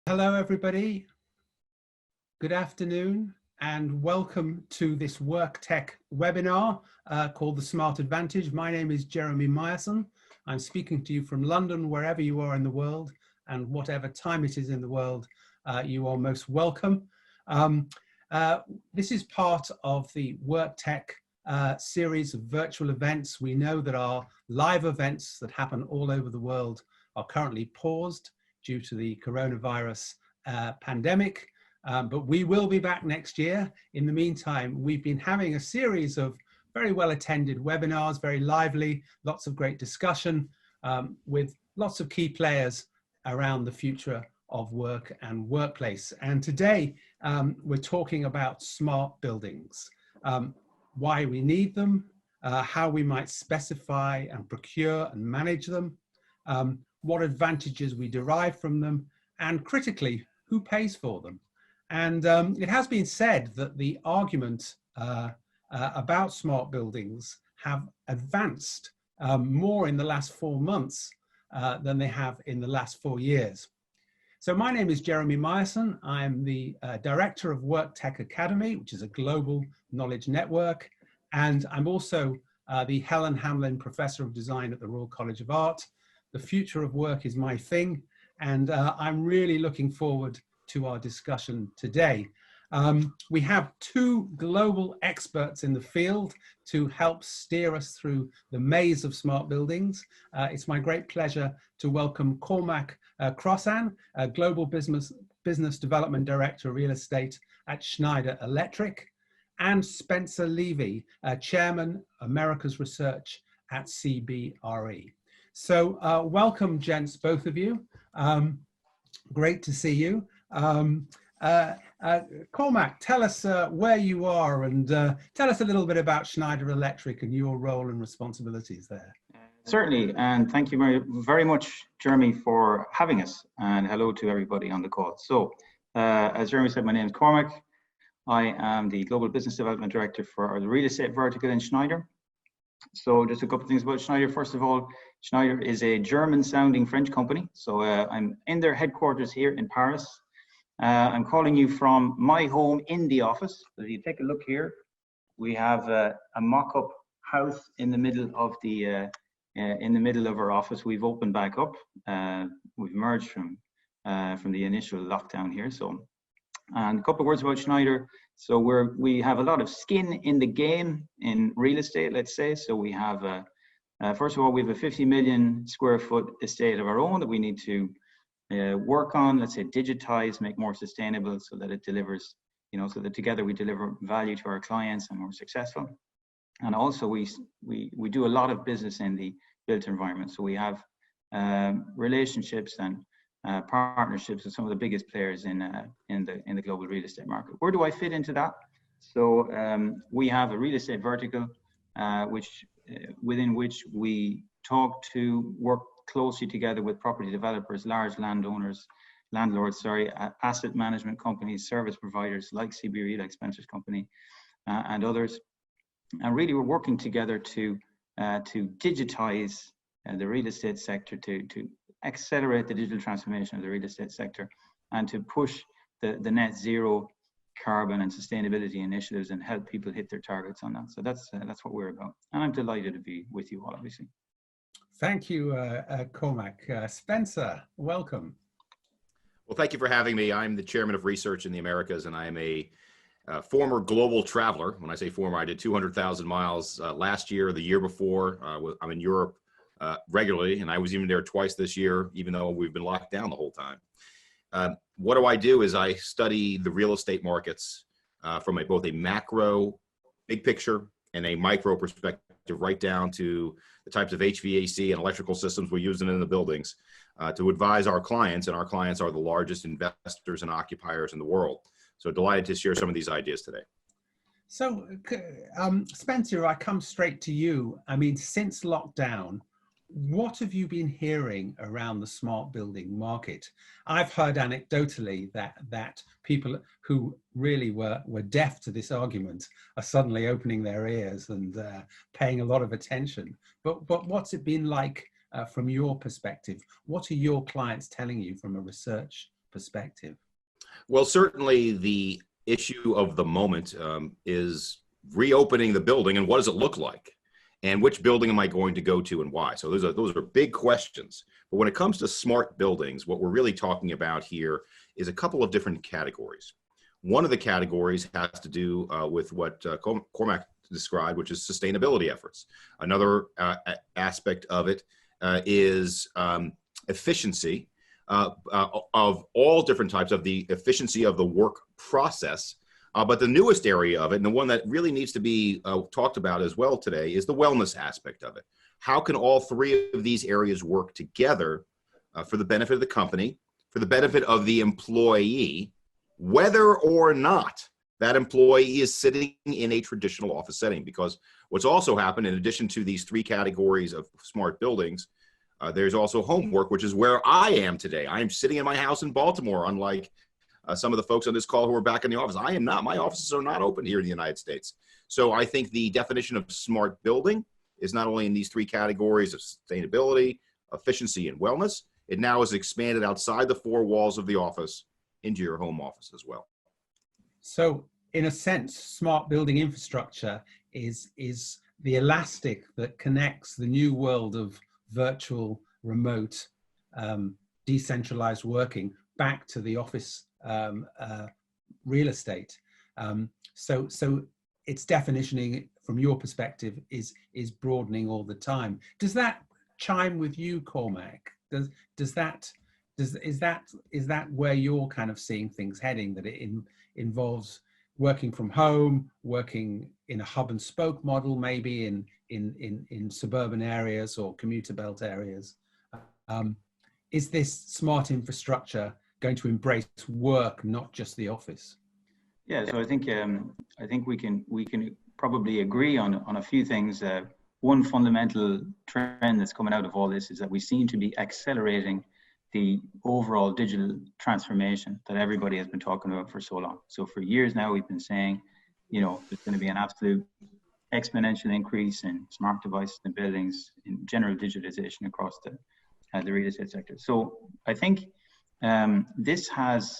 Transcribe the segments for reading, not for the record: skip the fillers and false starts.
Hello, everybody. Good afternoon, and welcome to this Work Tech webinar called The Smart Advantage. My name is Jeremy Myerson. I'm speaking to you from London, wherever you are in the world, and whatever time it is in the world, you are most welcome. This is part of the Work Tech series of virtual events. We know that our live events that happen all over the world are currently paused due to the coronavirus pandemic, but we will be back next year. In the meantime, we've been having a series of very well attended webinars, very lively, lots of great discussion with lots of key players around the future of work and workplace. And today we're talking about smart buildings, why we need them, how we might specify and procure and manage them, what advantages we derive from them, and critically, who pays for them. And it has been said that the argument about smart buildings have advanced more in the last 4 months than they have in the last 4 years. So my name is Jeremy Myerson. I'm the director of Work Tech Academy, which is a global knowledge network. And I'm also the Helen Hamlin Professor of Design at the Royal College of Art. The future of work is my thing, and I'm really looking forward to our discussion today. We have two global experts in the field to help steer us through the maze of smart buildings. It's my great pleasure to welcome Cormac Crossan, Global Business Development Director Real Estate at Schneider Electric, and Spencer Levy, Chairman, America's Research at CBRE. So welcome, gents, both of you. Great to see you. Cormac, tell us where you are and tell us a little bit about Schneider Electric and your role and responsibilities there. Certainly, and thank you very much, Jeremy, for having us, and hello to everybody on the call. So, as Jeremy said, my name is Cormac. I am the Global Business Development Director for the real estate vertical in Schneider. So just a couple of things about Schneider. First of all, Schneider is a German-sounding French company. So I'm in their headquarters here in Paris. I'm calling you from my home in the office. So if you take a look here, we have a mock-up house in the middle of our office. We've opened back up. We've emerged from the initial lockdown here. So, and a couple of words about Schneider. So we have a lot of skin in the game in real estate, let's say. So we have, first of all, we have a 50 million square foot estate of our own that we need to work on, let's say digitize, make more sustainable so that it delivers, so that together we deliver value to our clients and we're successful. And also we do a lot of business in the built environment. So we have relationships and partnerships with some of the biggest players in the global real estate market. Where do I fit into that? So we have a real estate vertical, within which we work closely together with property developers, large landlords, asset management companies, service providers like CBRE, like Spencer's company, and others. And really, we're working together to digitize the real estate sector, to accelerate the digital transformation of the real estate sector, and to push the net zero carbon and sustainability initiatives and help people hit their targets on that. So that's what we're about. And I'm delighted to be with you all, obviously. Thank you, Cormac. Spencer, welcome. Well, thank you for having me. I'm the chairman of research in the Americas, and I am a former global traveler. When I say former, I did 200,000 miles last year, the year before. I'm in Europe regularly, and I was even there twice this year, even though we've been locked down the whole time. What do I do is I study the real estate markets from both a macro, big picture, and a micro perspective, right down to the types of HVAC and electrical systems we're using in the buildings to advise our clients, and our clients are the largest investors and occupiers in the world. So delighted to share some of these ideas today. So Spencer, I come straight to you. I mean, since lockdown, what have you been hearing around the smart building market? I've heard anecdotally that people who really were deaf to this argument are suddenly opening their ears and paying a lot of attention. But what's it been like from your perspective? What are your clients telling you from a research perspective? Well, certainly the issue of the moment is reopening the building, and what does it look like? And which building am I going to go to and why? So those are big questions. But when it comes to smart buildings, what we're really talking about here is a couple of different categories. One of the categories has to do with what Cormac described, which is sustainability efforts. Another aspect of it is efficiency of all different types, of the efficiency of the work process. But the newest area of it, and the one that really needs to be talked about as well today, is the wellness aspect of it. How can all three of these areas work together for the benefit of the company, for the benefit of the employee, whether or not that employee is sitting in a traditional office setting? Because what's also happened, in addition to these three categories of smart buildings, there's also homework, which is where I am today. I am sitting in my house in Baltimore, unlike some of the folks on this call who are back in the office. I am not. My offices are not open here in the United States. So I think the definition of smart building is not only in these three categories of sustainability, efficiency, and wellness. It now is expanded outside the four walls of the office into your home office as well. So in a sense, smart building infrastructure is the elastic that connects the new world of virtual, remote, decentralized working back to the office real estate. So its definitioning from your perspective is broadening all the time. Does that chime with you, Cormac? Is that where you're kind of seeing things heading, that it involves working from home, working in a hub and spoke model, maybe in suburban areas or commuter belt areas? Is this smart infrastructure going to embrace work, not just the office? Yeah, so I think we can probably agree on a few things. One fundamental trend that's coming out of all this is that we seem to be accelerating the overall digital transformation that everybody has been talking about for so long. So for years now, we've been saying, you know, there's going to be an absolute exponential increase in smart devices in buildings, in general digitization across the real estate sector. So I think this has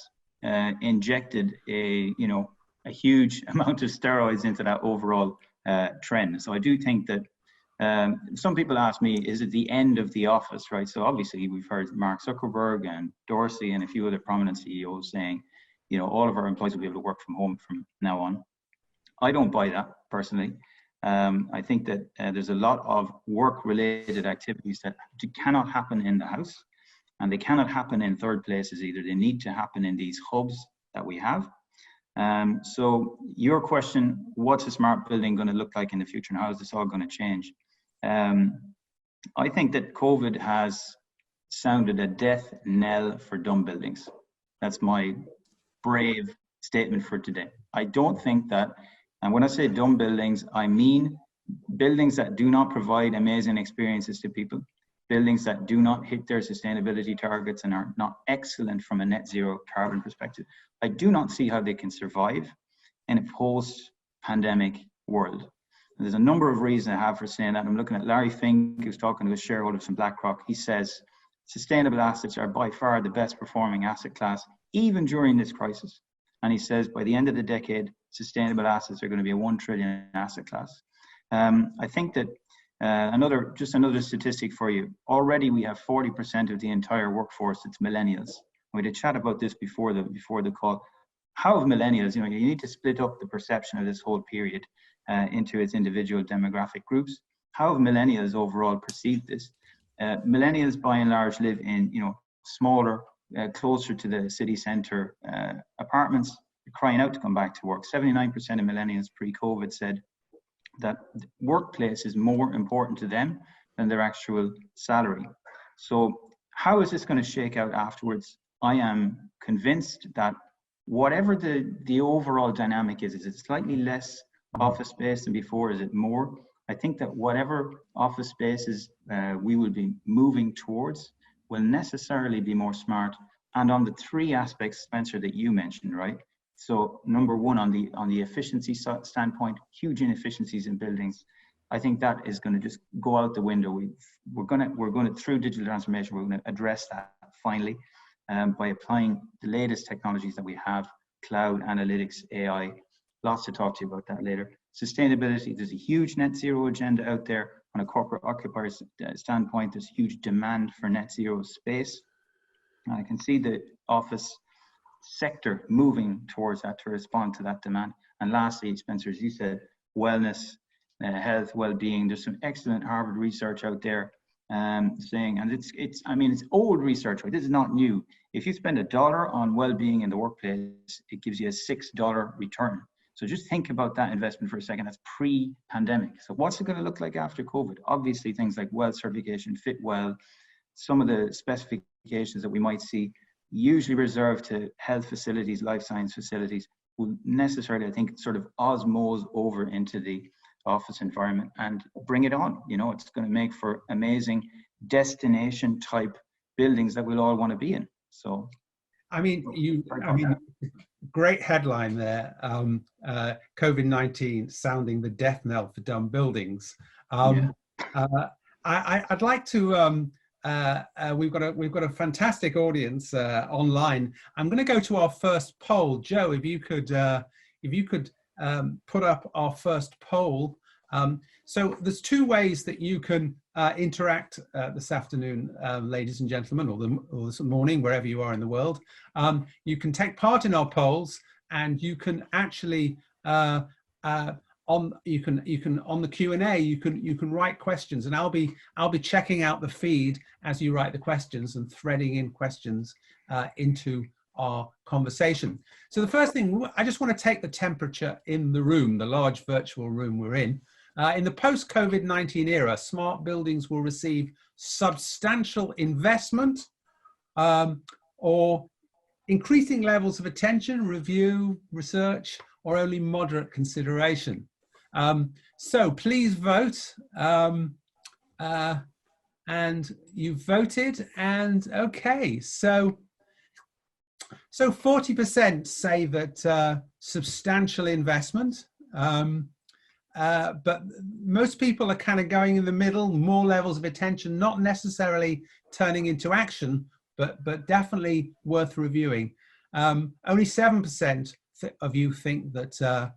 injected a huge amount of steroids into that overall trend. So I do think that some people ask me, is it the end of the office, right? So obviously we've heard Mark Zuckerberg and Dorsey and a few other prominent CEOs saying, you know, all of our employees will be able to work from home from now on. I don't buy that personally. I think that there's a lot of work-related activities that cannot happen in the house, and they cannot happen in third places either. They need to happen in these hubs that we have. So your question, what's a smart building going to look like in the future and how is this all going to change? I think that COVID has sounded a death knell for dumb buildings. That's my brave statement for today. I don't think that, and when I say dumb buildings, I mean buildings that do not provide amazing experiences to people, buildings that do not hit their sustainability targets and are not excellent from a net zero carbon perspective. I do not see how they can survive in a post-pandemic world. And there's a number of reasons I have for saying that. I'm looking at Larry Fink, who's talking to his shareholders from BlackRock. He says, sustainable assets are by far the best performing asset class, even during this crisis. And he says, by the end of the decade, sustainable assets are going to be a 1 trillion asset class. I think that another statistic for you. Already we have 40% of the entire workforce that's millennials. We had a chat about this before the call. How have millennials, you need to split up the perception of this whole period into its individual demographic groups. How have millennials overall perceived this? Millennials by and large live in, smaller, closer to the city center apartments, crying out to come back to work. 79% of millennials pre-COVID said that workplace is more important to them than their actual salary. So how is this going to shake out afterwards? I am convinced that whatever the overall dynamic is it slightly less office space than before? Is it more? I think that whatever office spaces we will be moving towards will necessarily be more smart. And on the three aspects, Spencer, that you mentioned, right? So number one, on the efficiency standpoint, huge inefficiencies in buildings. I think that is going to just go out the window. We're going to through digital transformation, we're going to address that finally. by applying the latest technologies that we have, cloud, analytics, AI. Lots to talk to you about that later. Sustainability, there's a huge net zero agenda out there. On a corporate occupier standpoint, there's huge demand for net zero space. And I can see the office sector moving towards that to respond to that demand. And lastly, Spencer, as you said, wellness, health, well-being. There's some excellent Harvard research out there saying, and it's old research, right? This is not new. If you spend $1 on well-being in the workplace, it gives you a $6 return. So just think about that investment for a second. That's pre-pandemic. So what's it going to look like after COVID? Obviously, things like well certification, fit well, some of the specifications that we might see, usually reserved to health facilities, life science facilities, will necessarily, I think, sort of osmose over into the office environment and bring it on. You know, it's going to make for amazing destination type buildings that we'll all want to be in. So, great headline there. COVID-19 sounding the death knell for dumb buildings. I'd like to. We've got a fantastic audience online. I'm going to go to our first poll. Joe, if you could put up our first poll. So there's two ways that you can interact this afternoon, ladies and gentlemen, or this morning, wherever you are in the world. You can take part in our polls, and you can actually on the Q&A you can write questions, and I'll be checking out the feed as you write the questions and threading in questions into our conversation. So the first thing, I just want to take the temperature in the room, the large virtual room we're in. In the post-COVID-19 era, smart buildings will receive substantial investment or increasing levels of attention, review, research, or only moderate consideration. So please vote. And you've voted, and okay, so 40% say that substantial investment, but most people are kind of going in the middle, more levels of attention, not necessarily turning into action, but definitely worth reviewing. Only 7% of you think that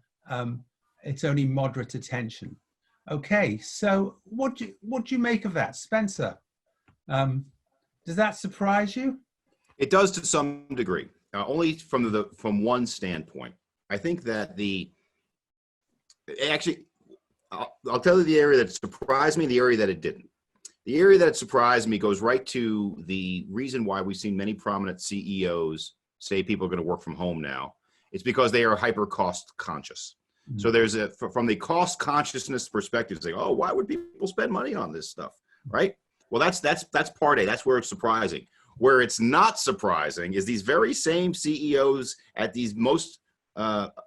it's only moderate attention. Okay, so what do you make of that, Spencer? Does that surprise you? It does to some degree, only from one standpoint. I think that I'll tell you the area that surprised me, the area that it didn't. The area that surprised me goes right to the reason why we've seen many prominent CEOs say people are going to work from home now. It's because they are hyper cost conscious. Mm-hmm. So there's from the cost consciousness perspective, it's like, oh, why would people spend money on this stuff, right? Well, that's part A. That's where it's surprising. Where it's not surprising is these very same CEOs at these most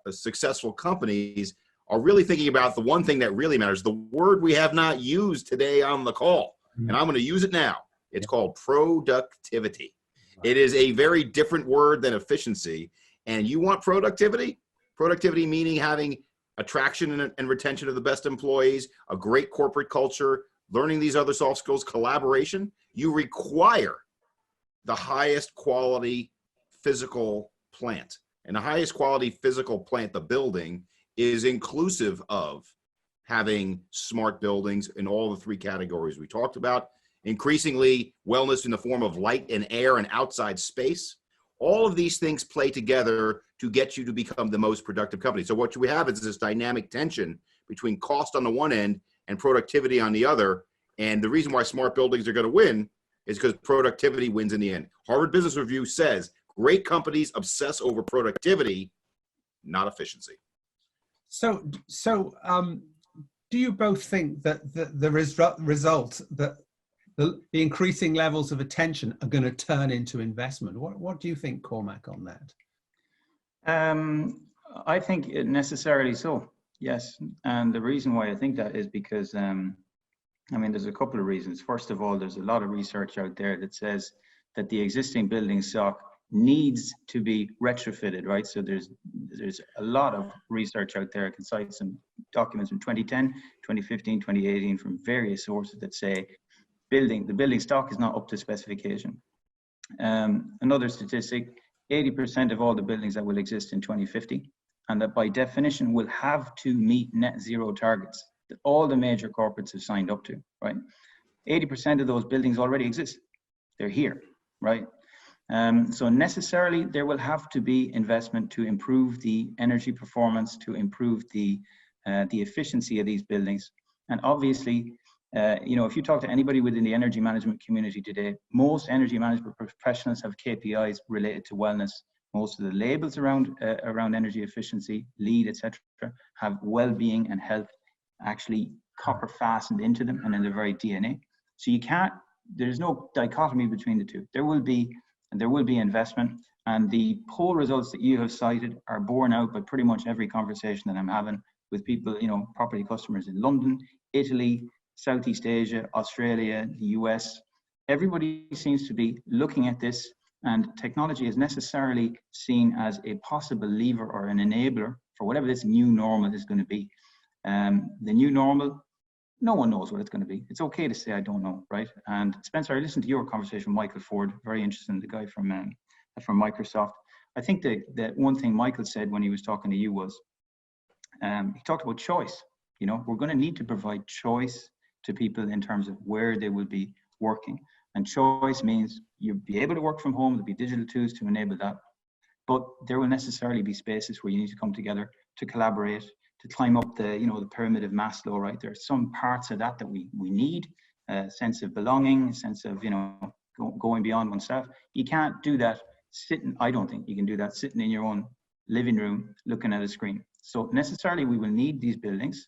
successful companies are really thinking about the one thing that really matters, the word we have not used today on the call, and I'm going to use it now. It's called productivity. It is a very different word than efficiency. And you want productivity? Productivity meaning having attraction and retention of the best employees, a great corporate culture, learning these other soft skills, collaboration. You require the highest quality physical plant. And the highest quality physical plant, the building, is inclusive of having smart buildings in all the three categories we talked about. Increasingly, wellness in the form of light and air and outside space. All of these things play together to get you to become the most productive company. So what we have is this dynamic tension between cost on the one end and productivity on the other. And the reason why smart buildings are going to win is because productivity wins in the end. Harvard Business Review says great companies obsess over productivity, not efficiency. So do you both think that the result that the increasing levels of attention are going to turn into investment? What do you think, Cormac, on that? I think it necessarily so, yes. And the reason why I think that is because, there's a couple of reasons. First of all, there's a lot of research out there that says that the existing building stock needs to be retrofitted, right? So there's a lot of research out there. I can cite some documents from 2010, 2015, 2018 from various sources that say the building stock is not up to specification. Another statistic, 80% of all the buildings that will exist in 2050, and that by definition will have to meet net zero targets that all the major corporates have signed up to, right? 80% of those buildings already exist. They're here, right? So necessarily there will have to be investment to improve the energy performance, to improve the efficiency of these buildings. And obviously, you know, if you talk to anybody within the energy management community today, most energy management professionals have KPIs related to wellness. Most of the labels around energy efficiency, LEED, etc., have well-being and health actually copper fastened into them and in their very DNA. So you can't. There's no dichotomy between the two. There will be investment, and the poll results that you have cited are borne out by pretty much every conversation that I'm having with people, you know, property customers in London, Italy, Southeast Asia, Australia, the US. Everybody seems to be looking at this, and technology is necessarily seen as a possible lever or an enabler for whatever this new normal is going to be. The new normal, no one knows what it's going to be. It's okay to say, I don't know, right? And Spencer, I listened to your conversation with Michael Ford, very interesting, the guy from Microsoft. I think that one thing Michael said when he was talking to you was, he talked about choice. You know, we're going to need to provide choice to people in terms of where they will be working. And choice means you'll be able to work from home, there'll be digital tools to enable that. But there will necessarily be spaces where you need to come together to collaborate, to climb up the, you know, the pyramid of Maslow, right? There are some parts of that we need, a sense of belonging, a sense of, you know, going beyond oneself. You can't do that sitting, I don't think you can do that sitting in your own living room looking at a screen. So necessarily we will need these buildings,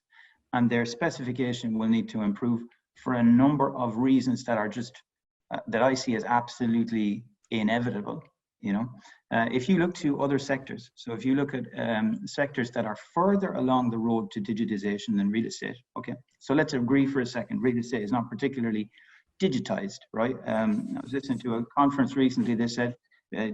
and their specification will need to improve for a number of reasons that are just, that I see as absolutely inevitable. You know, if you look to other sectors, so if you look at sectors that are further along the road to digitization than real estate, okay, so let's agree for a second, real estate is not particularly digitized, right? I was listening to a conference recently, they said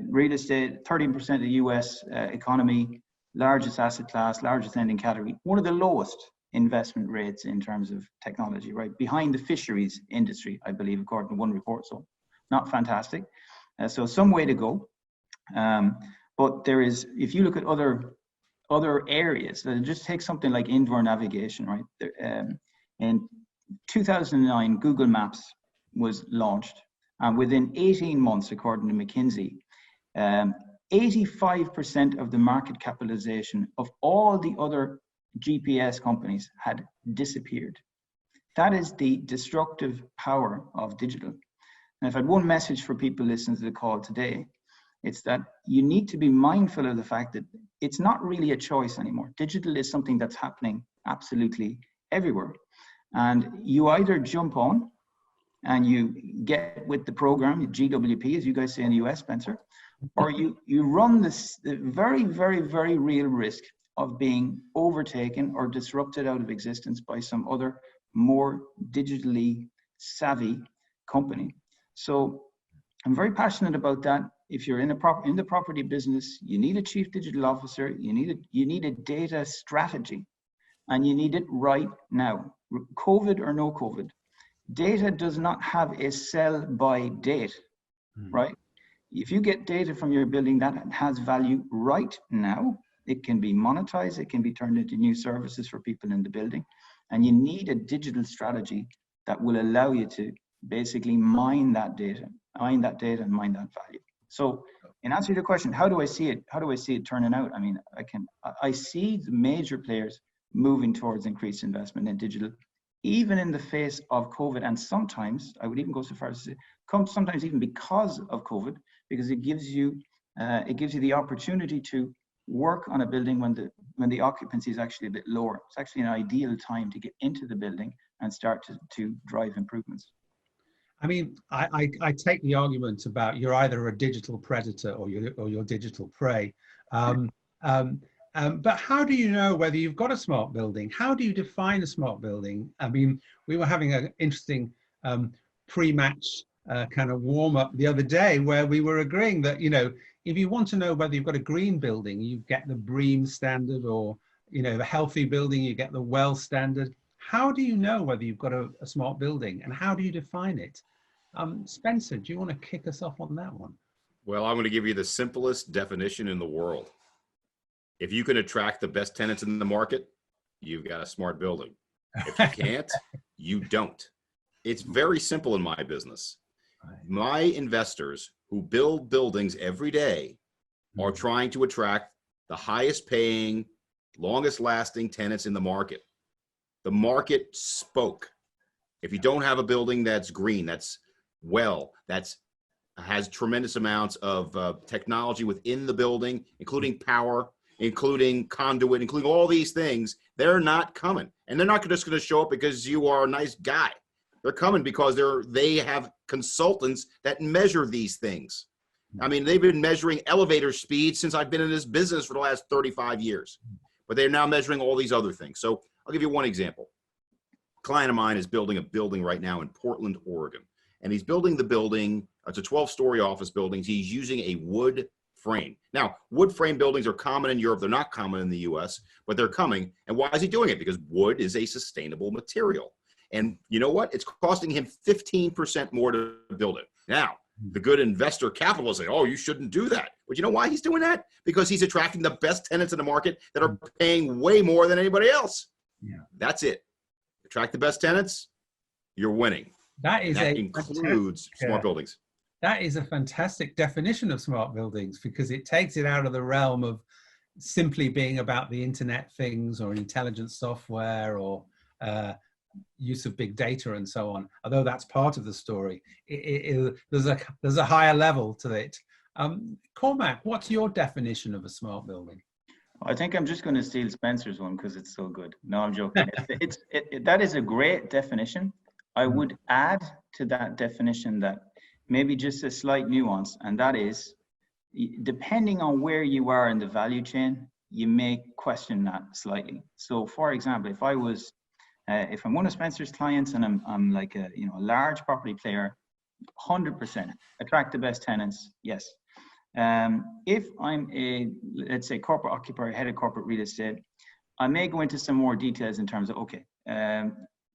real estate, 13% of the US economy, largest asset class, largest lending category, one of the lowest investment rates in terms of technology, right? Behind the fisheries industry, I believe, according to one report, so not fantastic. So some way to go. But there is, if you look at other areas, just take something like indoor navigation, right? In 2009, Google Maps was launched, and within 18 months, according to McKinsey, 85% of the market capitalization of all the other GPS companies had disappeared. That is the destructive power of digital. And if I had one message for people listening to the call today, it's that you need to be mindful of the fact that it's not really a choice anymore. Digital is something that's happening absolutely everywhere. And you either jump on and you get with the program, GWP, as you guys say in the US, Spencer, or you run this very, very, very real risk of being overtaken or disrupted out of existence by some other more digitally savvy company. So I'm very passionate about that. If you're in the property business, you need a chief digital officer, you need a data strategy, and you need it right now, COVID or no COVID. Data does not have a sell by date, right? If you get data from your building that has value right now, it can be monetized, it can be turned into new services for people in the building, and you need a digital strategy that will allow you to basically mine that data and mine that value. So in answer to your question, how do I see it? How do I see it turning out? I mean, I see the major players moving towards increased investment in digital, even in the face of COVID. And sometimes I would even go so far as to say, sometimes even because of COVID, because it gives you the opportunity to work on a building when the occupancy is actually a bit lower. It's actually an ideal time to get into the building and start to drive improvements. I mean, I take the argument about you're either a digital predator or you're digital prey. But how do you know whether you've got a smart building? How do you define a smart building? I mean, we were having an interesting pre-match kind of warm-up the other day where we were agreeing that, you know, if you want to know whether you've got a green building, you get the BREEAM standard, or, you know, a healthy building, you get the WELL standard. How do you know whether you've got a smart building, and how do you define it? Spencer, do you want to kick us off on that one? Well, I'm going to give you the simplest definition in the world. If you can attract the best tenants in the market, you've got a smart building. If you can't, you don't. It's very simple in my business. My investors who build buildings every day are trying to attract the highest paying, longest lasting tenants in the market. The market spoke. If you don't have a building that's green, that's has tremendous amounts of technology within the building, including power, including conduit, including all these things, they're not coming. And they're not just going to show up because you are a nice guy. They're coming because they have consultants that measure these things. I mean, they've been measuring elevator speed since I've been in this business for the last 35 years, but they're now measuring all these other things. So I'll give you one example. A client of mine is building a building right now in Portland, Oregon, and he's building the building. It's a 12-story office building. He's using a wood frame. Now, wood frame buildings are common in Europe. They're not common in the US, but they're coming. And why is he doing it? Because wood is a sustainable material. And you know what? It's costing him 15% more to build it. Now, the good investor capitalists say, oh, you shouldn't do that. But you know why he's doing that? Because he's attracting the best tenants in the market that are paying way more than anybody else. Yeah. That's it. Attract the best tenants, you're winning. That includes smart buildings. That is a fantastic definition of smart buildings, because it takes it out of the realm of simply being about the Internet things or intelligent software or use of big data and so on. Although that's part of the story, there's a higher level to it. Cormac, what's your definition of a smart building? I think I'm just going to steal Spencer's one because it's so good. No, I'm joking. That is a great definition. I would add to that definition that maybe just a slight nuance, and that is, depending on where you are in the value chain, you may question that slightly. So, for example, if I'm one of Spencer's clients and I'm like a large property player, 100% attract the best tenants, yes. If I'm let's say corporate occupier, head of corporate real estate, I may go into some more details in terms of, okay,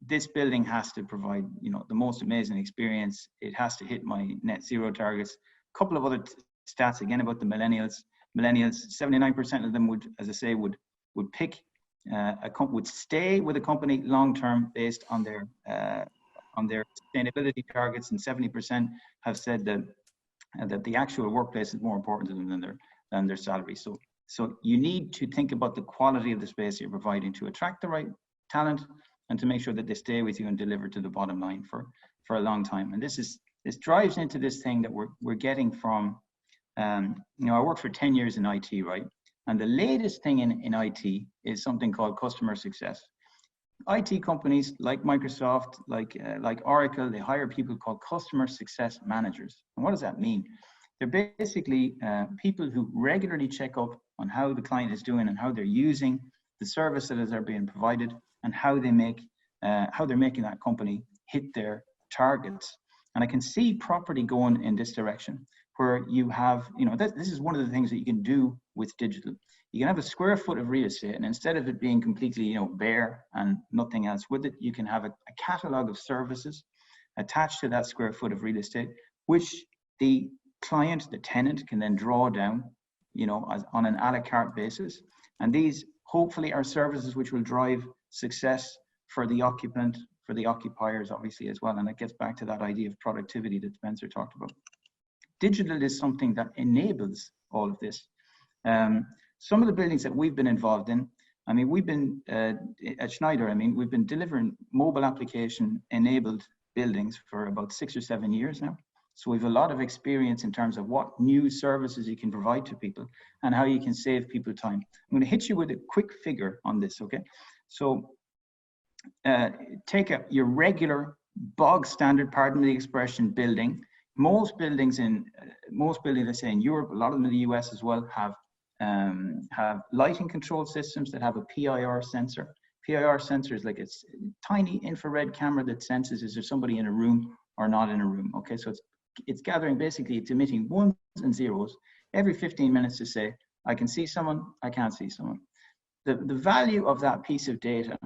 this building has to provide, the most amazing experience. It has to hit my net zero targets. A couple of other stats again about the millennials. 79% of them would, as I say, would pick would stay with a company long term based on their sustainability targets, and 70% have said that the actual workplace is more important to them than their salary. So you need to think about the quality of the space you're providing to attract the right talent and to make sure that they stay with you and deliver to the bottom line for a long time. And this drives into this thing that we're getting from, I worked for 10 years in IT, right? And the latest thing in IT is something called customer success. IT companies like Microsoft, like Oracle, they hire people called customer success managers. And what does that mean? They're basically people who regularly check up on how the client is doing and how they're using the services that are being provided, and how they're making that company hit their targets. And I can see property going in this direction, where you have, this is one of the things that you can do with digital. You can have a square foot of real estate, and instead of it being completely, bare and nothing else with it, you can have a catalog of services attached to that square foot of real estate, which the client, the tenant, can then draw down, on an a la carte basis. And these hopefully are services which will drive success for the occupant, for the occupiers, obviously, as well. And it gets back to that idea of productivity that Spencer talked about. Digital is something that enables all of this. Some of the buildings that we've been involved in, we've been at Schneider, we've been delivering mobile application enabled buildings for about 6 or 7 years now. So we have a lot of experience in terms of what new services you can provide to people and how you can save people time. I'm going to hit you with a quick figure on this, okay? So take your regular bog standard, pardon the expression, building. Most buildings, let's say in Europe, a lot of them in the US as well, have lighting control systems that have a PIR sensor. PIR sensor is like a tiny infrared camera that senses is there somebody in a room or not in a room. Okay, so it's gathering, basically it's emitting ones and zeros every 15 minutes to say, I can see someone, I can't see someone. The value of that piece of data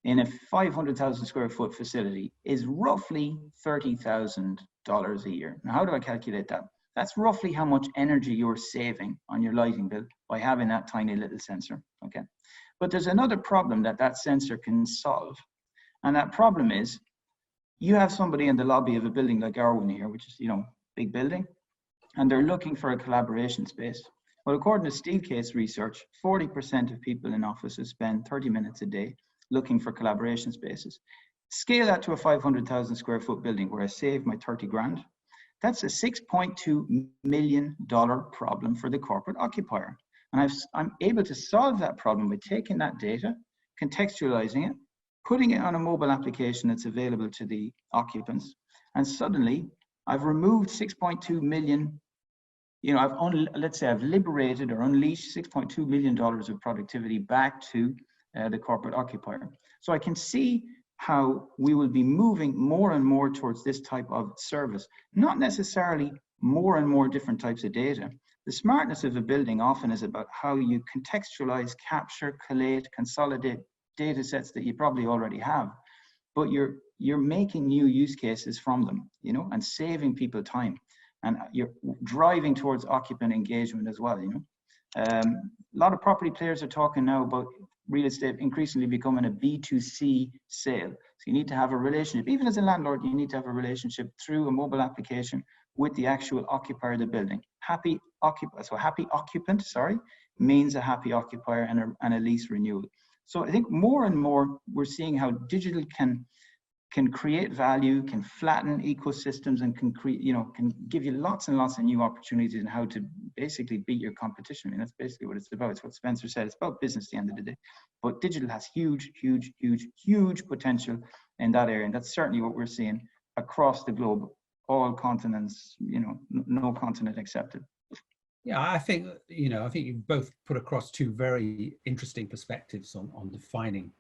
in a 500,000 square foot facility is roughly $30,000 a year. Now, how do I calculate that? That's roughly how much energy you're saving on your lighting bill by having that tiny little sensor, okay? But there's another problem that that sensor can solve. And that problem is, you have somebody in the lobby of a building like our one here, which is, you know, big building, and they're looking for a collaboration space. Well, according to Steelcase research, 40% of people in offices spend 30 minutes a day looking for collaboration spaces. Scale that to a 500,000 square foot building where I save my 30 grand. That's a $6.2 million problem for the corporate occupier. And I'm able to solve that problem by taking that data, contextualizing it, putting it on a mobile application that's available to the occupants. And suddenly I've removed 6.2 million, you know, let's say I've liberated or unleashed $6.2 million of productivity back to the corporate occupier. So I can see how we will be moving more and more towards this type of service, not necessarily more and more different types of data. The smartness of a building often is about how you contextualize, capture, collate, consolidate data sets that you probably already have, but you're making new use cases from them, you know, and saving people time, and you're driving towards occupant engagement as well, you know. A lot of property players are talking now about real estate increasingly becoming a B2C sale. So you need to have a relationship, even as a landlord, you need to have a relationship through a mobile application with the actual occupier of the building. Happy occupant, means a happy occupier and a lease renewal. So I think more and more we're seeing how digital can create value, can flatten ecosystems, and can create, you know, can give you lots and lots of new opportunities in how to basically beat your competition. I mean, that's basically what it's about. It's what Spencer said. It's about business at the end of the day. But digital has huge, huge, huge, huge potential in that area. And that's certainly what we're seeing across the globe, all continents, you know, no continent excepted. Yeah, I think, you know, I think you both put across two very interesting perspectives on defining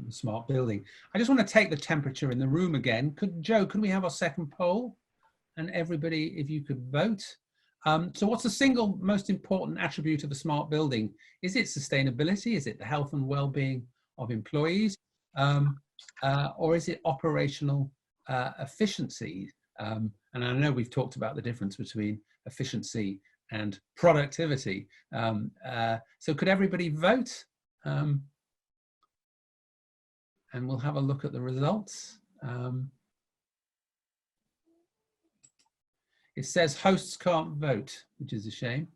smart building. I just want to take the temperature in the room again. Joe, could we have our second poll? And everybody, if you could vote. So what's the single most important attribute of a smart building? Is it sustainability? Is it the health and well-being of employees? Or is it operational efficiency? And I know we've talked about the difference between efficiency and productivity. So could everybody vote? And we'll have a look at the results. It says hosts can't vote, which is a shame.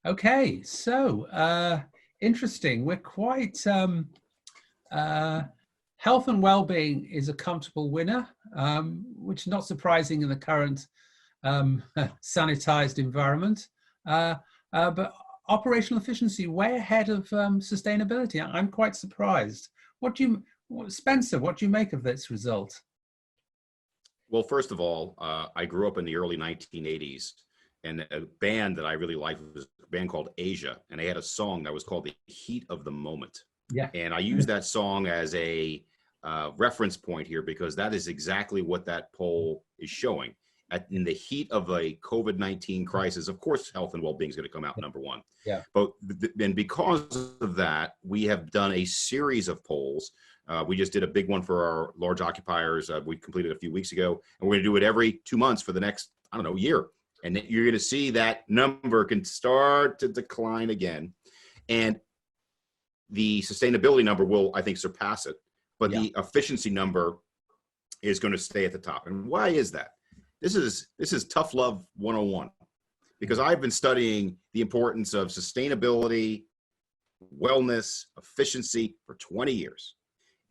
Okay, so interesting. We're quite, health and well-being is a comfortable winner, which is not surprising in the current sanitized environment. But operational efficiency way ahead of sustainability. I'm quite surprised. Spencer, what do you make of this result? Well, first of all, I grew up in the early 1980s, and a band that I really liked was a band called Asia, and they had a song that was called The Heat of the Moment. Yeah. And I use that song as a reference point here because that is exactly what that poll is showing. In the heat of a COVID-19 crisis, of course, health and well-being is going to come out number one. Yeah. But and because of that, we have done a series of polls. We just did a big one for our large occupiers. We completed a few weeks ago, and we're going to do it every 2 months for the next, I don't know, year. And then you're going to see that number can start to decline again. And the sustainability number will, I think, surpass it. But the efficiency number is going to stay at the top. And why is that? This is tough love 101, because I've been studying the importance of sustainability, wellness, efficiency for 20 years.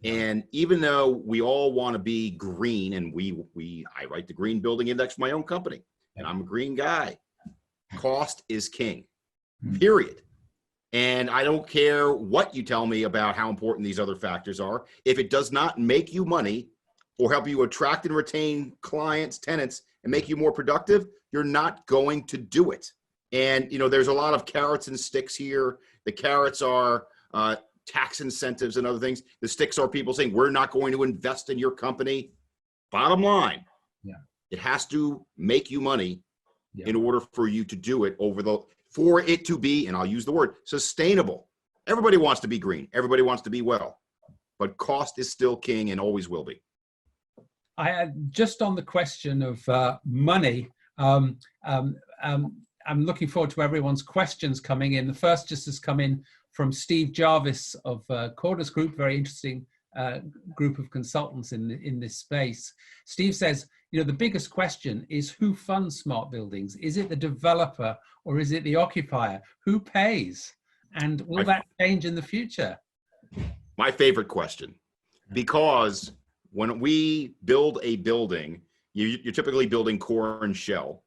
And even though we all want to be green, and I write the Green Building Index for my own company, and I'm a green guy, cost is king, period. And I don't care what you tell me about how important these other factors are. If it does not make you money or help you attract and retain clients, tenants, and make you more productive, you're not going to do it. And, you know, there's a lot of carrots and sticks here. The carrots are tax incentives and other things. The sticks are people saying, we're not going to invest in your company. Bottom line, it has to make you money in order for you to do it for it to be, and I'll use the word, sustainable. Everybody wants to be green. Everybody wants to be well. but cost is still king and always will be. Just on the question of money, I'm looking forward to everyone's questions coming in. The first just has come in from Steve Jarvis of Cordus Group, very interesting group of consultants in this space. Steve says, you know, the biggest question is who funds smart buildings? Is it the developer or is it the occupier? Who pays? And will that change in the future? My favorite question, because when we build a building, you're typically building core and shell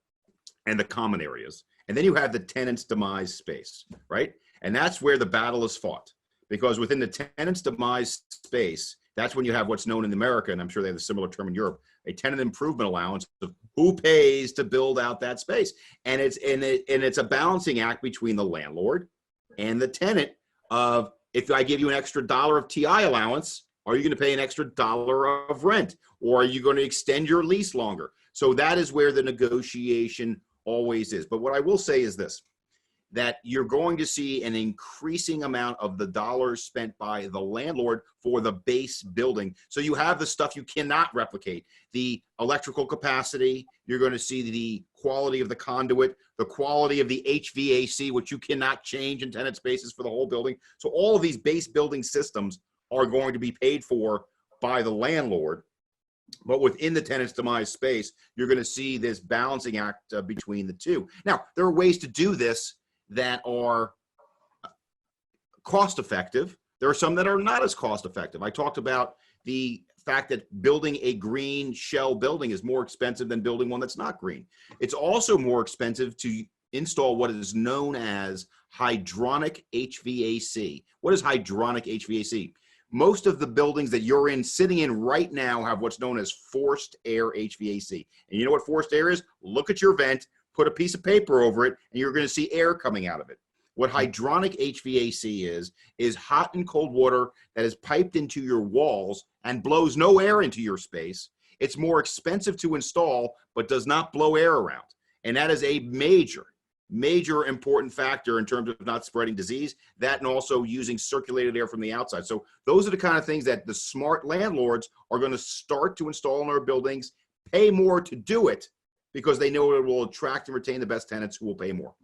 and the common areas. And then you have the tenant's demise space, right? And that's where the battle is fought. Because within the tenant's demise space, that's when you have what's known in America, and I'm sure they have a similar term in Europe, a tenant improvement allowance of who pays to build out that space. And it's a balancing act between the landlord and the tenant of, if I give you an extra $1 of TI allowance, are you going to pay an extra $1 of rent? Or are you going to extend your lease longer? So that is where the negotiation always is. But what I will say is this, that you're going to see an increasing amount of the dollars spent by the landlord for the base building. So you have the stuff you cannot replicate, the electrical capacity, you're going to see the quality of the conduit, the quality of the HVAC, which you cannot change in tenant spaces for the whole building. So all of these base building systems are going to be paid for by the landlord. But within the tenant's demise space, you're going to see this balancing act between the two. Now, there are ways to do this that are cost effective. There are some that are not as cost effective. I talked about the fact that building a green shell building is more expensive than building one that's not green. It's also more expensive to install what is known as hydronic HVAC. What is hydronic HVAC? Most of the buildings that you're sitting in right now have what's known as forced air HVAC. And you know what forced air is? Look at your vent, put a piece of paper over it, and you're going to see air coming out of it. What hydronic HVAC is hot and cold water that is piped into your walls and blows no air into your space. It's more expensive to install, but does not blow air around. And that is a major important factor in terms of not spreading disease, that and also using circulated air from the outside. So those are the kind of things that the smart landlords are going to start to install in our buildings, pay more to do it, because they know it will attract and retain the best tenants who will pay more.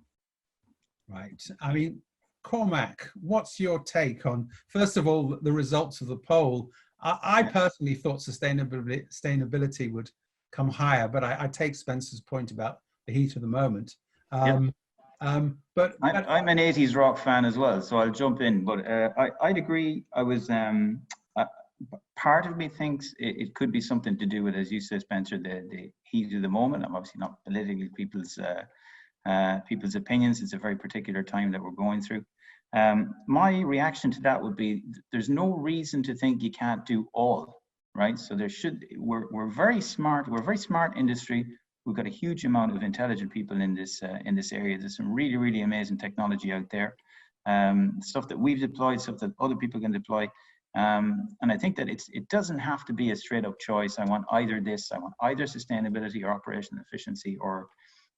Right. I mean, Cormac, what's your take on, first of all, the results of the poll? I personally thought sustainability would come higher, but I take Spencer's point about the heat of the moment. But I'm an 80s rock fan as well, so I'll jump in. But I'd agree. I was part of me thinks it could be something to do with, as you said, Spencer, the heat of the moment. I'm obviously not belittling people's opinions. It's a very particular time that we're going through. My reaction to that would be, there's no reason to think you can't do all, right? So we're very smart. We're a very smart industry. We've got a huge amount of intelligent people in this area. There's some really, really amazing technology out there. Stuff that we've deployed, stuff that other people can deploy. And I think that it doesn't have to be a straight up choice. I want either this, I want either sustainability or operational efficiency or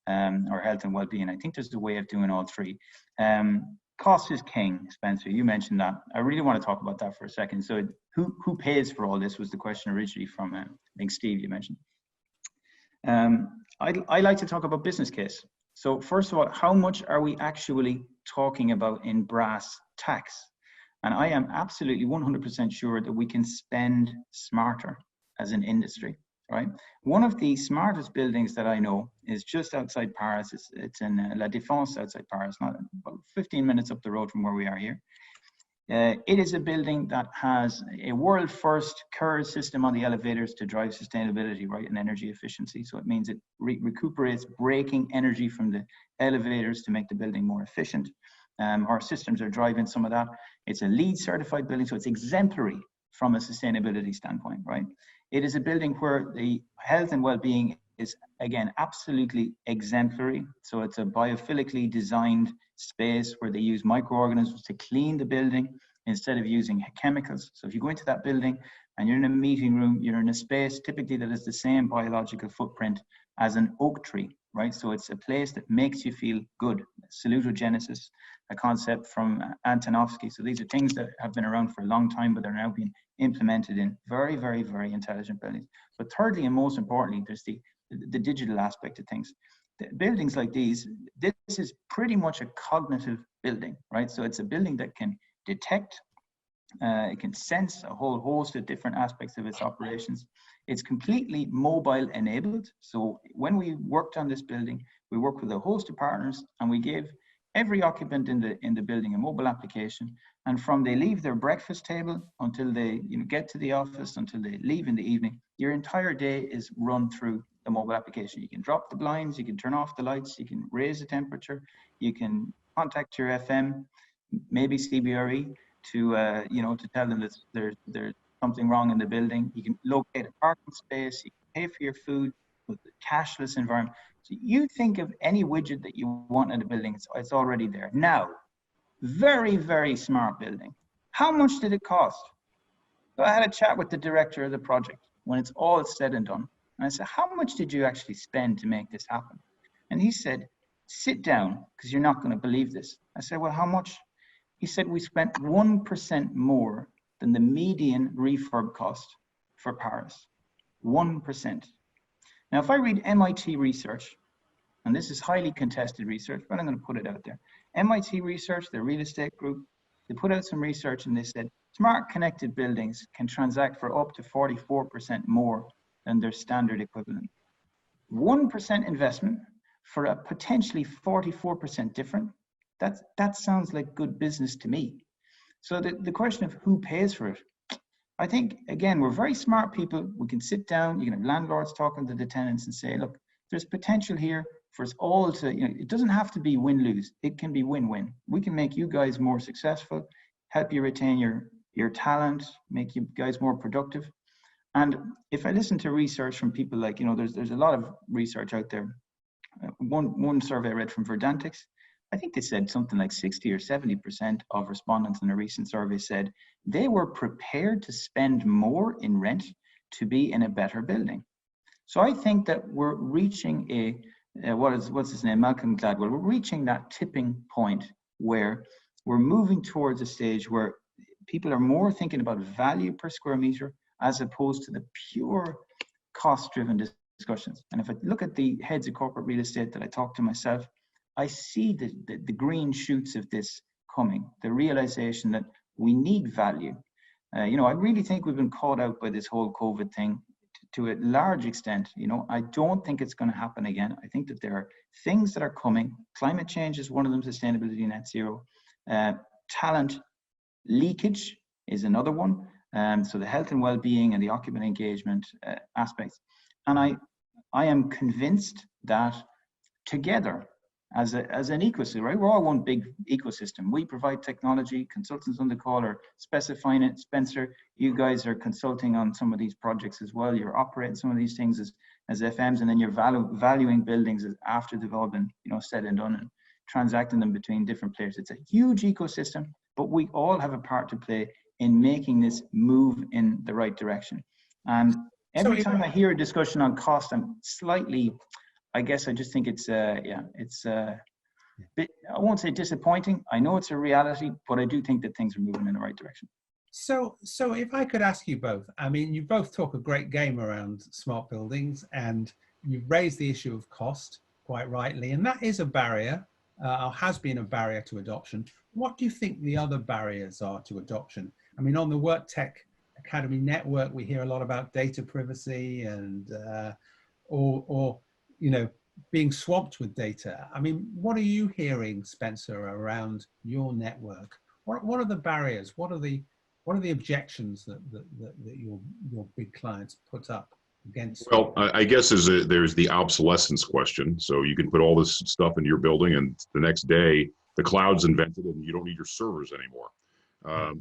health and well-being. I think there's a way of doing all three. Cost is king, Spencer, you mentioned that. I really want to talk about that for a second. So who pays for all this was the question originally from, I think Steve, you mentioned. I like to talk about business case. So first of all, how much are we actually talking about in brass tacks? And I am absolutely 100% sure that we can spend smarter as an industry, right? One of the smartest buildings that I know is just outside Paris. It's in La Défense outside Paris, not about 15 minutes up the road from where we are here. It is a building that has a world first curve system on the elevators to drive sustainability, right, and energy efficiency. So it means it recuperates braking energy from the elevators to make the building more efficient. Our systems are driving some of that. It's a LEED certified building, so it's exemplary from a sustainability standpoint, right? It is a building where the health and well-being is, again, absolutely exemplary. So it's a biophilically designed space where they use microorganisms to clean the building instead of using chemicals. So if you go into that building and you're in a meeting room, you're in a space typically that is the same biological footprint as an oak tree, right? So it's a place that makes you feel good. Salutogenesis, a concept from Antonovsky. So these are things that have been around for a long time, but they're now being implemented in very, very, very intelligent buildings. But thirdly, and most importantly, there's the digital aspect of things. The buildings like these, this is pretty much a cognitive building, right? So it's a building that can detect, it can sense a whole host of different aspects of its operations. It's completely mobile enabled. So when we worked on this building, we worked with a host of partners, and we gave every occupant in the building a mobile application. And from they leave their breakfast table until they get to the office, until they leave in the evening, your entire day is run through the mobile application. You can drop the blinds, you can turn off the lights, you can raise the temperature, you can contact your FM, maybe CBRE, to tell them that there's something wrong in the building. You can locate a parking space, you can pay for your food with the cashless environment. So you think of any widget that you want in the building, it's already there. Now, very, very smart building. How much did it cost? So I had a chat with the director of the project when it's all said and done. And I said, how much did you actually spend to make this happen? And he said, sit down, because you're not going to believe this. I said, well, how much? He said, we spent 1% more than the median refurb cost for Paris. 1%. Now, if I read MIT research, and this is highly contested research, but I'm going to put it out there. MIT research, the real estate group, they put out some research and they said, smart connected buildings can transact for up to 44% more than their standard equivalent. 1% investment for a potentially 44% different, that sounds like good business to me. So the question of who pays for it, I think, again, we're very smart people. We can sit down, you can have landlords talking to the tenants and say, look, there's potential here for us all to, it doesn't have to be win-lose. It can be win-win. We can make you guys more successful, help you retain your talent, make you guys more productive. And if I listen to research from people like, there's a lot of research out there. One survey I read from Verdantix, I think they said something like 60 or 70% of respondents in a recent survey said they were prepared to spend more in rent to be in a better building. So I think that we're reaching what's his name, Malcolm Gladwell, we're reaching that tipping point where we're moving towards a stage where people are more thinking about value per square meter as opposed to the pure cost-driven discussions. And if I look at the heads of corporate real estate that I talk to myself, I see the green shoots of this coming, the realization that we need value. I really think we've been caught out by this whole COVID thing to a large extent. I don't think it's going to happen again. I think that there are things that are coming. Climate change is one of them, sustainability, net zero. Talent leakage is another one. So the health and well-being and the occupant engagement aspects. And I am convinced that together, as an ecosystem, right? We're all one big ecosystem. We provide technology, consultants on the call are specifying it. Spencer, you guys are consulting on some of these projects as well. You're operating some of these things as FMs, and then you're valuing buildings after they've all been, said and done, and transacting them between different players. It's a huge ecosystem, but we all have a part to play in making this move in the right direction. And every time I hear a discussion on cost, I'm slightly, I guess I just think it's a bit, I won't say disappointing. I know it's a reality, but I do think that things are moving in the right direction. So if I could ask you both, I mean, you both talk a great game around smart buildings, and you've raised the issue of cost quite rightly, and that is a barrier, or has been a barrier to adoption. What do you think the other barriers are to adoption? I mean, on the Work Tech Academy network, we hear a lot about data privacy and, being swamped with data. I mean, what are you hearing, Spencer, around your network? What are the barriers? What are the objections that your big clients put up against? Well, I guess there's the obsolescence question. So you can put all this stuff into your building, and the next day the cloud's invented, and you don't need your servers anymore.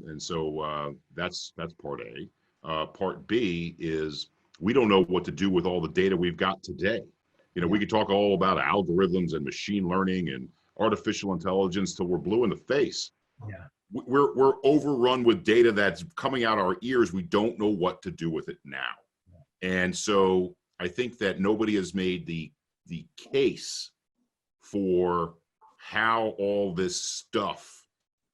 And so that's part A. Part B is we don't know what to do with all the data we've got today. We could talk all about algorithms and machine learning and artificial intelligence till we're blue in the face. Yeah. We're overrun with data that's coming out our ears. We don't know what to do with it now. And so I think that nobody has made the case for how all this stuff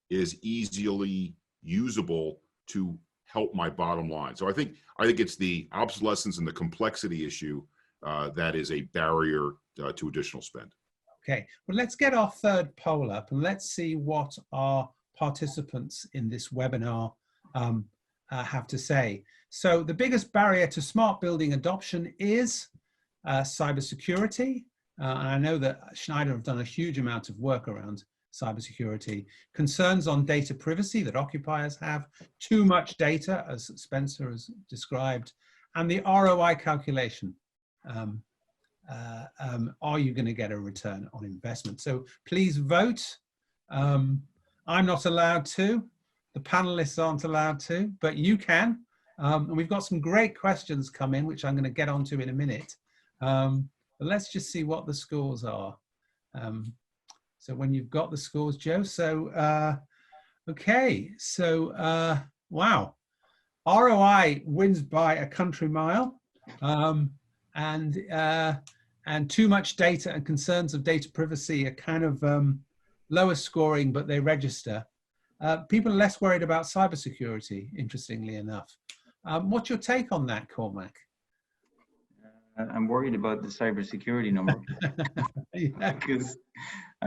is easily usable to help my bottom line. So I think it's the obsolescence and the complexity issue that is a barrier to additional spend. Okay, well, let's get our third poll up and let's see what our participants in this webinar have to say. So the biggest barrier to smart building adoption is cybersecurity. And I know that Schneider have done a huge amount of work around cybersecurity. Concerns on data privacy that occupiers have, too much data, as Spencer has described, and the ROI calculation. Are you going to get a return on investment? So please vote. I'm not allowed to. The panelists aren't allowed to, but you can. And we've got some great questions come in, which I'm going to get onto in a minute. But let's just see what the scores are. So when you've got the scores, Joe. So, okay. So, wow. ROI wins by a country mile. And too much data and concerns of data privacy are kind of lower scoring, but they register. People are less worried about cybersecurity, interestingly enough. What's your take on that, Cormac? I'm worried about the cybersecurity number. Yeah. Because,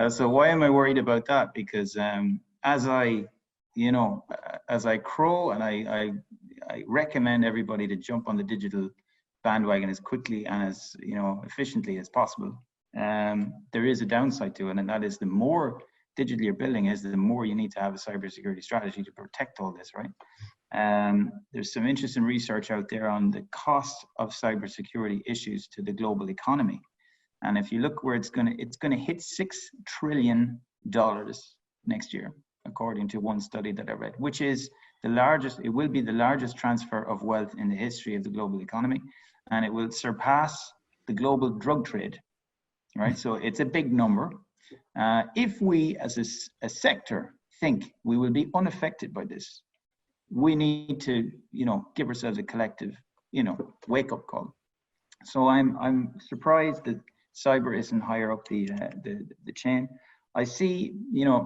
so why am I worried about that? Because as I crow and I recommend everybody to jump on the digital bandwagon as quickly and as efficiently as possible, there is a downside to it, and that is the more digital you're building is, the more you need to have a cybersecurity strategy to protect all this, right? There's some interesting research out there on the cost of cybersecurity issues to the global economy, and if you look where it's going to hit $6 trillion next year, according to one study that I read, which is the largest. It will be the largest transfer of wealth in the history of the global economy, and it will surpass the global drug trade, right? So it's a big number. If we as a sector think we will be unaffected by this, we need to, give ourselves a collective, wake up call. So I'm surprised that cyber isn't higher up the chain. I see,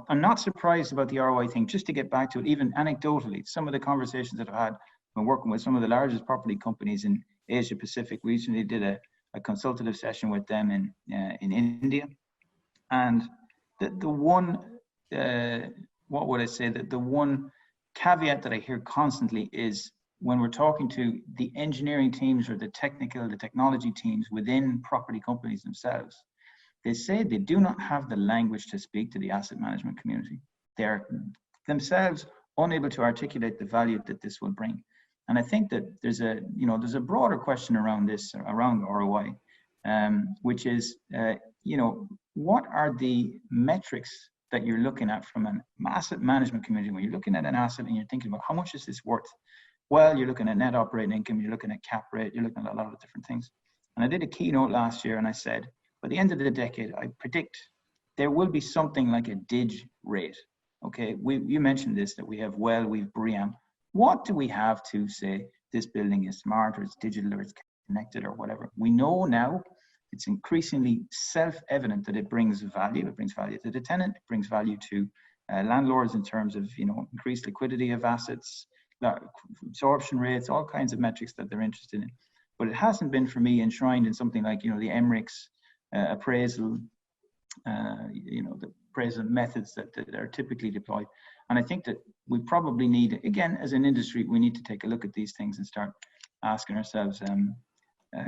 I'm not surprised about the ROI thing. Just to get back to it, even anecdotally, some of the conversations that I've had when working with some of the largest property companies in Asia Pacific, we recently did a consultative session with them in India. And the one, what would I say, that the one caveat that I hear constantly is when we're talking to the engineering teams or the technology teams within property companies themselves, they say they do not have the language to speak to the asset management community. They're themselves unable to articulate the value that this will bring. And I think that there's a broader question around this, around ROI, which is, what are the metrics that you're looking at from an asset management community when you're looking at an asset and you're thinking about how much is this worth? Well, you're looking at net operating income, you're looking at cap rate, you're looking at a lot of different things. And I did a keynote last year and I said, by the end of the decade, I predict there will be something like a DIG rate. Okay, you mentioned this, that we have BREEAM. What do we have to say this building is smart or it's digital or it's connected or whatever? We know now it's increasingly self-evident that it brings value. It brings value to the tenant, it brings value to landlords in terms of increased liquidity of assets, absorption rates, all kinds of metrics that they're interested in. But it hasn't been for me enshrined in something like the MRICS appraisal, the appraisal methods that are typically deployed. And I think that we probably need, again, as an industry, we need to take a look at these things and start asking ourselves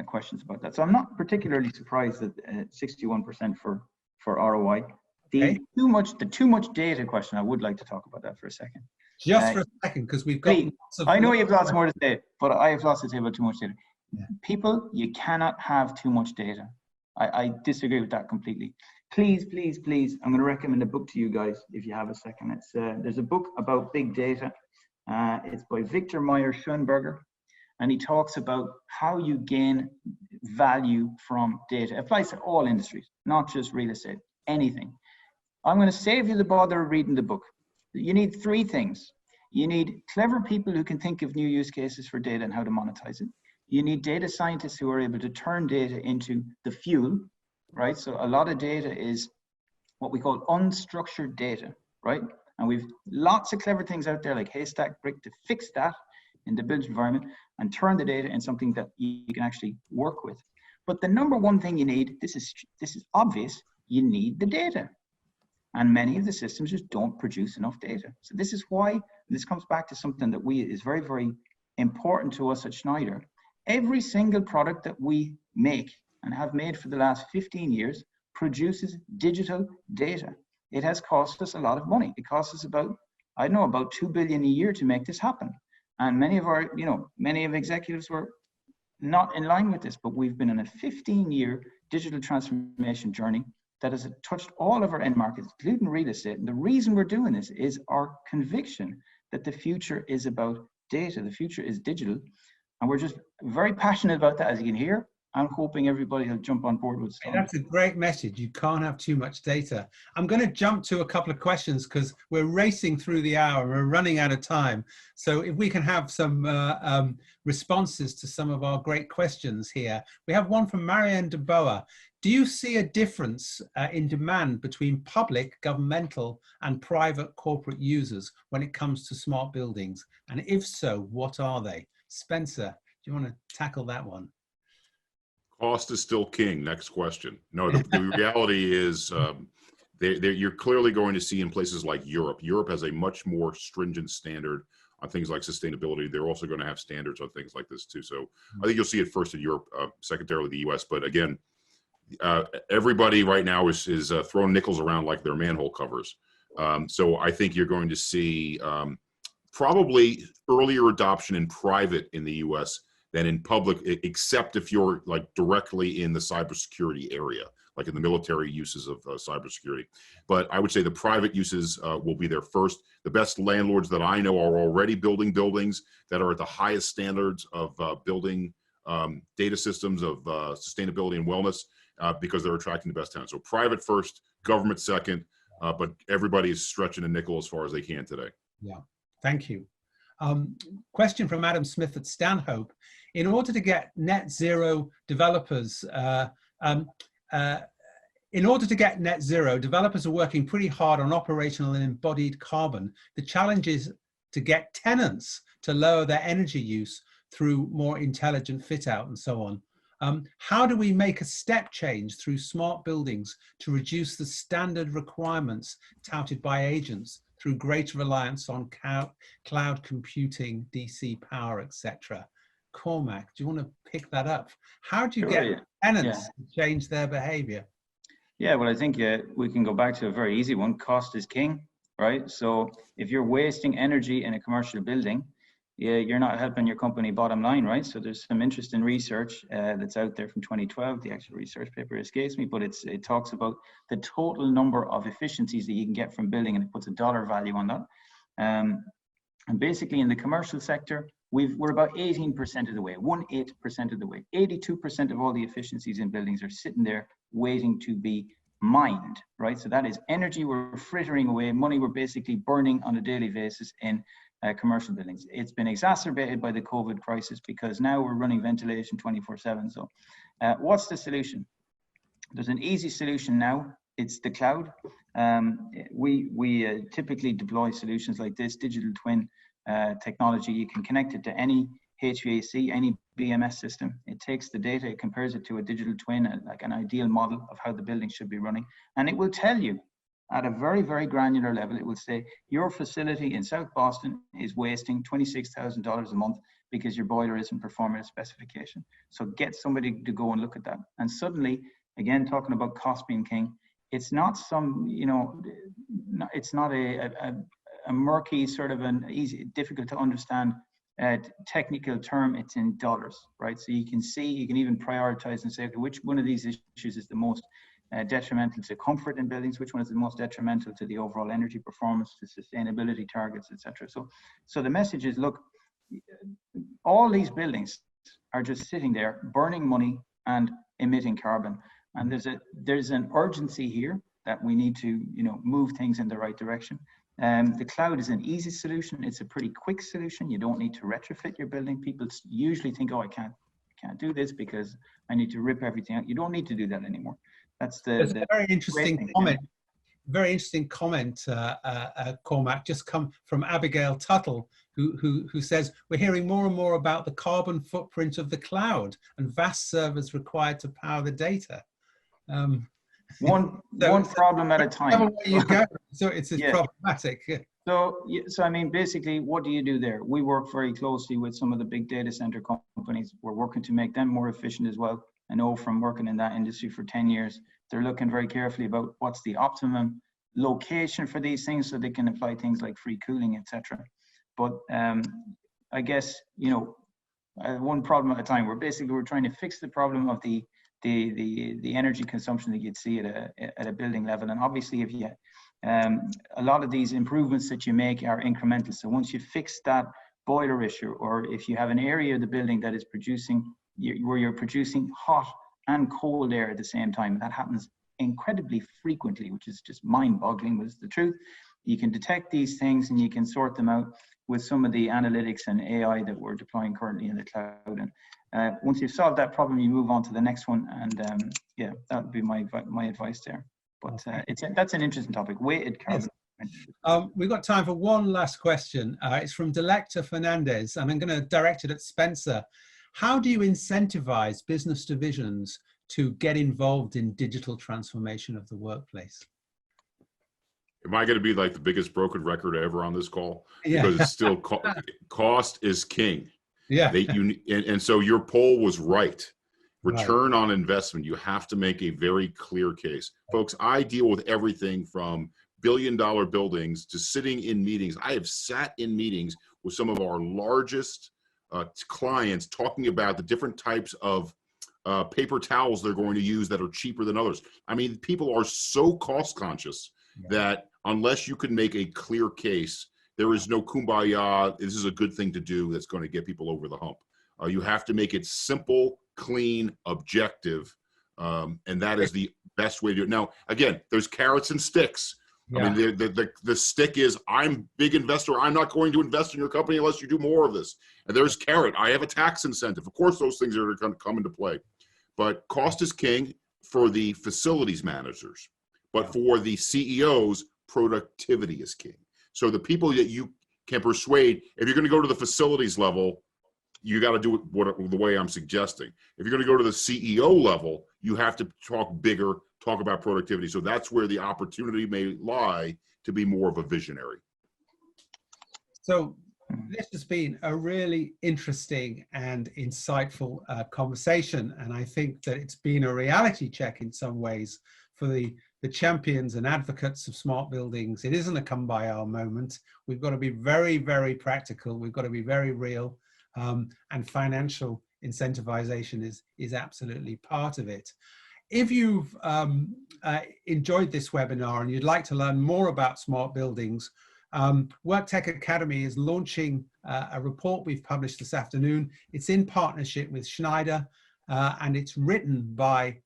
questions about that. So I'm not particularly surprised that 61% for ROI. The too much data question, I would like to talk about that for a second. Just for a second, because we've got lots of... I know you have lots more to say, but I have lots to say about too much data. Yeah. People, you cannot have too much data. I disagree with that completely. Please, please, please, I'm going to recommend a book to you guys if you have a second. It's there's a book about big data. It's by Victor Meyer-Schoenberger, and he talks about how you gain value from data. It applies to all industries, not just real estate, anything. I'm going to save you the bother of reading the book. You need three things. You need clever people who can think of new use cases for data and how to monetize it. You need data scientists who are able to turn data into the fuel, right? So a lot of data is what we call unstructured data, right? And we've lots of clever things out there like Haystack Brick to fix that. in the built environment and turn the data into something that you can actually work with. But the number one thing you need, this is obvious, you need the data. And many of the systems just don't produce enough data. So this is why, this comes back to something that is very, very important to us at Schneider. Every single product that we make and have made for the last 15 years produces digital data. It has cost us a lot of money. It costs us about, I don't know, about 2 billion a year to make this happen. And many of our, many of executives were not in line with this, but we've been on a 15-year digital transformation journey that has touched all of our end markets, including real estate. And the reason we're doing this is our conviction that the future is about data. The future is digital. And we're just very passionate about that, as you can hear. I'm hoping everybody will jump on board with us. That's a great message. You can't have too much data. I'm going to jump to a couple of questions because we're racing through the hour. We're running out of time. So if we can have some responses to some of our great questions here. We have one from Marianne de Boa. Do you see a difference in demand between public, governmental and private corporate users when it comes to smart buildings? And if so, what are they? Spencer, do you want to tackle that one? Cost is still king. Next question. No, the reality is you're clearly going to see in places like Europe. Europe has a much more stringent standard on things like sustainability. They're also going to have standards on things like this too. So I think you'll see it first in Europe, secondarily the US. But again, everybody right now is throwing nickels around like they're manhole covers. So I think you're going to see probably earlier adoption in private in the US than in public, except if you're like directly in the cybersecurity area, like in the military uses of cybersecurity. But I would say the private uses will be there first. The best landlords that I know are already building buildings that are at the highest standards of building data systems of sustainability and wellness because they're attracting the best tenants. So private first, government second, but everybody is stretching a nickel as far as they can today. Yeah, thank you. Question from Adam Smith at Stanhope. In order to get net zero, developers are working pretty hard on operational and embodied carbon. The challenge is to get tenants to lower their energy use through more intelligent fit out and so on. How do we make a step change through smart buildings to reduce the standard requirements touted by agents through greater reliance on cloud computing, DC power, etc.? Cormac, do you want to pick that up? How do you get tenants to change their behavior? Yeah, well, I think we can go back to a very easy one. Cost is king, right? So if you're wasting energy in a commercial building, you're not helping your company bottom line, right? So there's some interesting research that's out there from 2012. The actual research paper escapes me, but it talks about the total number of efficiencies that you can get from building, and it puts a dollar value on that. And basically in the commercial sector, we're about 18% of the way, 18% of the way. 82% of all the efficiencies in buildings are sitting there waiting to be mined, right? So that is energy we're frittering away, money we're basically burning on a daily basis in commercial buildings. It's been exacerbated by the COVID crisis because now we're running ventilation 24/7. So what's the solution? There's an easy solution now. It's the cloud. We typically deploy solutions like this, digital twin technology. You can connect it to any HVAC, any BMS system. It takes the data, it compares it to a digital twin, like an ideal model of how the building should be running. And it will tell you at a very, very granular level, it will say your facility in South Boston is wasting $26,000 a month because your boiler isn't performing a specification. So get somebody to go and look at that. And suddenly, again, talking about cost being king, it's not some, it's not a murky sort of an easy, difficult to understand technical term. It's in dollars, right? So you can see, you can even prioritize and say, okay, which one of these issues is the most detrimental to comfort in buildings, which one is the most detrimental to the overall energy performance, to sustainability targets, etc. So the message is, look, all these buildings are just sitting there burning money and emitting carbon. And there's an urgency here that we need to move things in the right direction. The cloud is an easy solution. It's a pretty quick solution. You don't need to retrofit your building. People usually think, oh, I can't do this because I need to rip everything out. You don't need to do that anymore. That's the very interesting comment. Very interesting comment, Cormac, just come from Abigail Tuttle, who says, we're hearing more and more about the carbon footprint of the cloud and vast servers required to power the data. One So problem at a time. You go. So it's Yeah. problematic. So I mean, basically, what do you do there? We work very closely with some of the big data center companies. We're working to make them more efficient as well. I know from working in that industry for 10 years, they're looking very carefully about what's the optimum location for these things so they can apply things like free cooling, etc. But I guess, you know, one problem at a time. We're trying to fix the problem of the energy consumption that you'd see at a building level. And obviously, if you a lot of these improvements that you make are incremental. So once you fix that boiler issue, or if you have an area of the building that is producing, where you're producing hot and cold air at the same time, that happens incredibly frequently, which is just mind-boggling, but it's the truth. You can detect these things and you can sort them out with some of the analytics and AI that we're deploying currently in the cloud. And once you've solved that problem, you move on to the next one. And yeah, that would be my advice there. But that's an interesting topic. Weighted carbon. We've got time for one last question. It's from Delecta Fernandez, and I'm going to direct it at Spencer. How do you incentivize business divisions to get involved in digital transformation of the workplace? Am I going to be like the biggest broken record ever on this call? Yeah. Because it's still cost is king. Yeah. And so your poll was right. Return Right. on investment. You have to make a very clear case. Folks, I deal with everything from billion-dollar buildings to sitting in meetings. I have sat in meetings with some of our largest clients talking about the different types of paper towels they're going to use that are cheaper than others. I mean, people are so cost conscious that unless you can make a clear case, there is no kumbaya, this is a good thing to do that's going to get people over the hump. You have to make it simple, clean, objective, and that is the best way to do it. Now, again, there's carrots and sticks. Yeah. I mean, the stick is, I'm big investor. I'm not going to invest in your company unless you do more of this. And there's carrot. I have a tax incentive. Of course, those things are going to come into play. But cost is king for the facilities managers. But for the CEOs, productivity is king. So the people that you can persuade, if you're going to go to the facilities level, you got to do it the way I'm suggesting. If you're going to go to the CEO level, you have to talk bigger, talk about productivity. So that's where the opportunity may lie to be more of a visionary. So this has been a really interesting and insightful conversation. And I think that it's been a reality check in some ways for the champions and advocates of smart buildings. It isn't a come by our moment. We've got to be very, very practical. We've got to be very real. And financial incentivization is absolutely part of it. If you've enjoyed this webinar and you'd like to learn more about smart buildings, WorkTech Academy is launching a report we've published this afternoon. It's in partnership with Schneider, and it's written by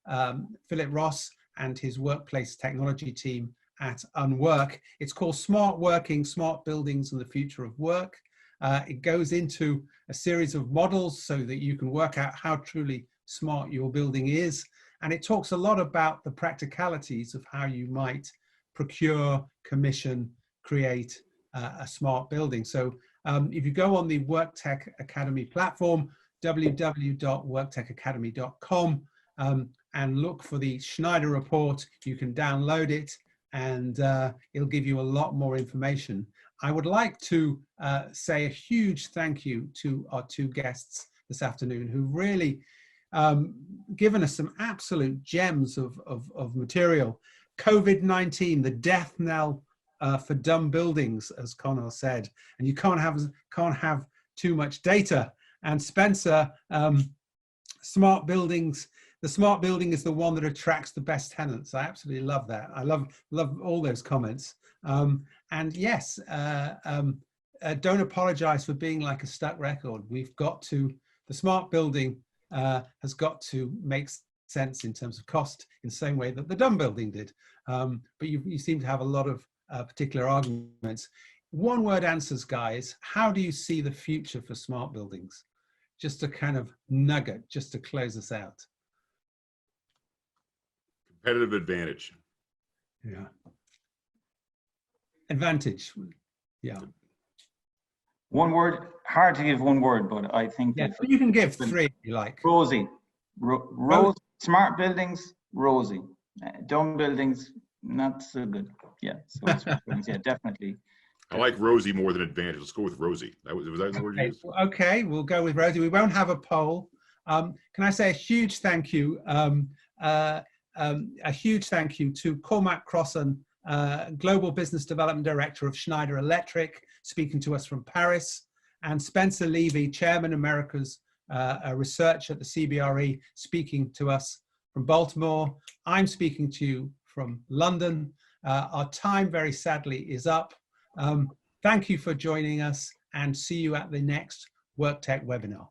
Philip Ross and his workplace technology team at Unwork. It's called Smart Working, Smart Buildings and the Future of Work. It goes into a series of models so that you can work out how truly smart your building is. And it talks a lot about the practicalities of how you might procure, commission, create a smart building. So if you go on the WorkTech Academy platform, www.worktechacademy.com, and look for the Schneider report, you can download it and it'll give you a lot more information. I would like to say a huge thank you to our two guests this afternoon who really given us some absolute gems of material. COVID-19, the death knell for dumb buildings, as Connor said, and you can't have too much data. And Spencer, smart buildings, the smart building is the one that attracts the best tenants. I absolutely love that. I love all those comments. And yes, don't apologize for being like a stuck record. We've got to, the smart building has got to make sense in terms of cost in the same way that the dumb building did. But you seem to have a lot of particular arguments. One word answers, guys. How do you see the future for smart buildings? Just a kind of nugget, just to close us out. Competitive advantage. Yeah. Advantage. Yeah. One word, hard to give one word, but I think Yeah, if but you can give three if you like. Rosy, smart buildings, rosy. Dumb buildings, not so good. Yeah, so smart buildings, yeah, definitely. I like Rosie more than Advantage. Let's go with Rosie. Was that the word you Okay, used? okay, we'll go with Rosie. We won't have a poll. Can I say a huge thank you? A huge thank you to Cormac Crossan, Global Business Development Director of Schneider Electric, speaking to us from Paris, and Spencer Levy, Chairman Americas Research at the CBRE, speaking to us from Baltimore. I'm speaking to you from London. Our time, very sadly, is up. Thank you for joining us, and see you at the next WorkTech webinar.